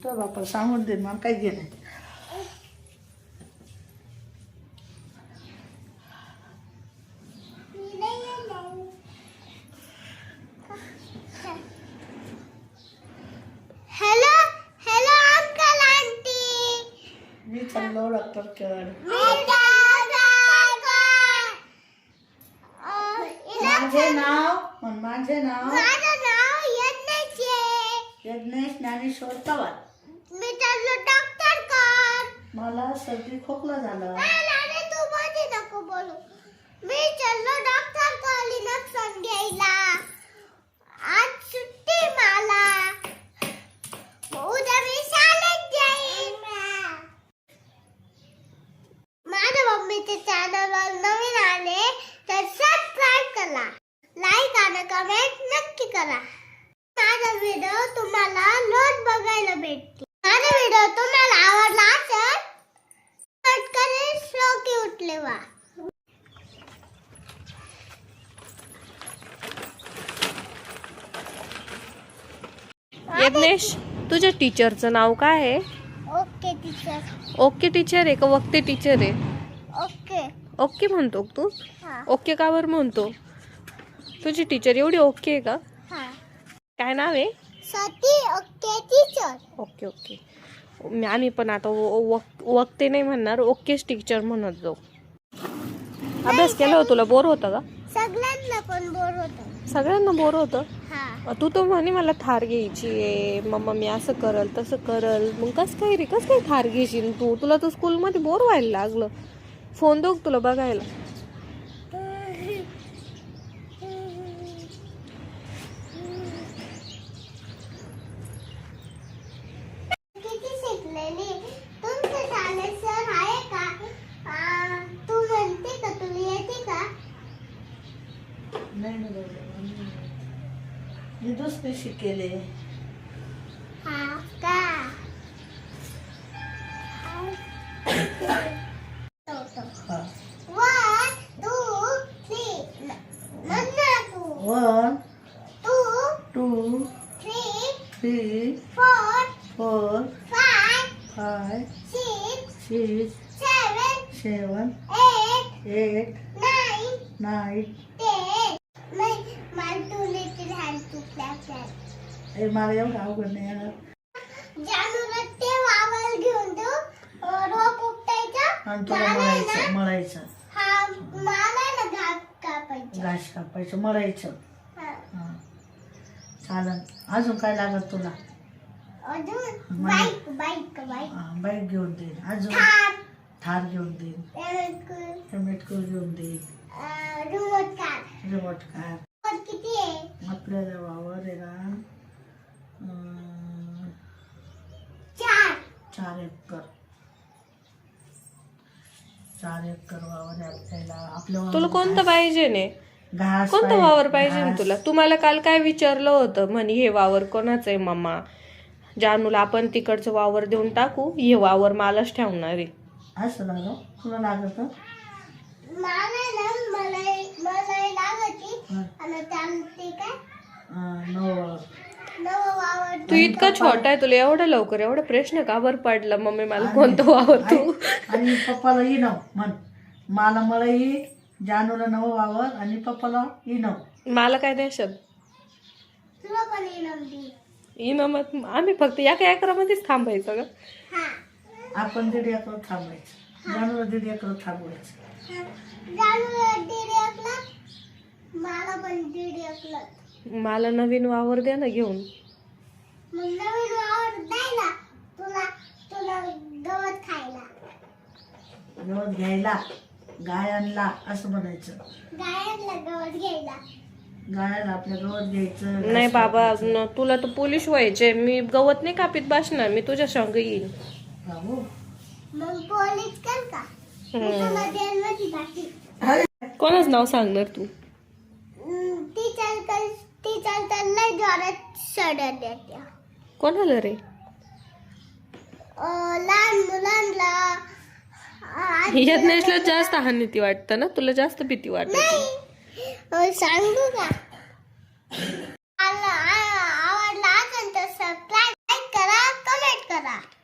तो बापा सांगून दे मला काही घे नाही. Hello hello uncle aunty. मी चाललो डॉक्टरकडे. माझे नाव माझं नाव यज्ञेश आहे. यज्ञेश ज्ञानेश्वर पवार. मी चाललो डॉक्टर कर. मला सर्दी खोकला झाला. नाही तू मध्ये नको बोलू. मी चाललो डॉक्टर कडे इंजेक्शन घ्यायला. आज सुट्टी मला. उद्या मी शाळेत जाईन. माझ्या मम्मीचे चॅनलवर नवीन आले तर सबस्क्राईब करा, लाईक आणि कमेंट नक्की करा. माझा व्हिडिओ तुम्हाला रोज बघायला भेटतील. माझा व्हिडिओ तुम्हाला आवडला असेल पटकन श्लोकी उठले वा. यज्ञेश, तुझ्या टीचरचं नाव काय आहे? Okay teacher. ओके टीचर आहे का वक्ते टीचर आहे? ओके. ओके म्हणतो का तू? हा ओके का बरं म्हणतो? तुझी टीचर एवढी ओके आहे का? हा. काय नाव आहे? सती ओके टीचर. Okay okay. आम्ही पण आता वक्ते नाही म्हणणार, ओकेच टीचर म्हणत जाऊ. अभ्यास केला हो? तुला बोर होतं का? सगळ्यांना पण बोर होतं. सगळ्यांना बोर होतं. हा. तू तर म्हणे मला थार घ्यायची आहे मम्मा, मी असं करल तसं करल. मग कसं काय रे, कसं काय थार घेशील तू? तुला तर स्कूलमध्ये बोर व्हायला लागलं. फोन देऊ तुला बघायला? किती शिकलेली तुमचं शाळेत सर आहे का? तू म्हणते का तुला येते का? नाही ना बाबा, मी दुसरे शिकेले. हा का? हा. 1 2 3 म्हणा तू. 1 2 2 3 3 4 4 5 5 6 6 7 7 8 8 9 9. 10. मला तू लिटिल हँड तुटल्या. हे मला एवढं अवघड नाही येणार. जानूला ते वावर घेऊन देऊ. रोप उपटायचं आणि तुला मळायचं हा मला ना घास कापायचं. घास कापायचं, मळायचं. हा. हा चालन. अजून काय लागत तुला? अजून बाईक बाईक बाईक बाईक घेऊन देईन. अजून थार थार घेऊन देईन. हेल्मेट घेऊन देईन. Remote car. Remote car. पण किती आहे? आपल्याला वावर आहे ना 4. 4 एकर. 4 एकर वावर आहे आपल्याला. आपल्या तुला कोणतं पाहिजे ने? घास कोणतं वावर पाहिजे घास. तुला? तुम्हाला काल काय विचारलं होतं म्हणे हे वावर कोणाचं आहे मम्मा? जानूला आपण तिकडचं वावर देऊन टाकू, हे वावर मलाच ठेवणार आहे. असं लागलं तुला लागत? मला लागती आणि ते काय नवं वावर. तू इतका छोटा आहे, तुला एवढा लवकर एवढा प्रश्न का बरं पडला मम्मी मला कोणतं वावर तू? आणि पप्पाला ही नव म्हण. मला ही जानूला नवं वावर आणि पप्पाला ही नव. मला काय देशात तुला पण येणार. इनामात आम्ही फक्त एका एकरामध्येच थांबायचं का? हा. आपण 1.5 एकर थांबायचं. जानूला 1.5 एकर थांबवायचं. जानूला 1.5 एकर. मला पण 1.5 एकर. मला नवीन वावर द्या ना घेऊन. मग नवीन वावर द्यायला तुला तुला गवत खायला. गवत घ्यायला, गायांना असं म्हणायचं. गायला गवत घ्यायला. गायाला आपल्या गवत घ्यायचं. नाही बाबा, तुला तर पोलीस व्हायचे. मी गवत नाही कापीत बसणार, मी तुझ्या संग येईल. बाबू मग पोलीस कर का? मी तुला जेलमध्ये टाकीन. कोणाच नाव सांगणार तू? टीचर तर लय जोरात सडा देत्या. कोणाला रे? लहान मुलांना. यज्ञेशला जास्त हानी वाटतं ना, तुला जास्त भीती वाटते? नाही सांगू का? आवडला असेल तर सबस्क्राईब करा, कमेंट करा. करा.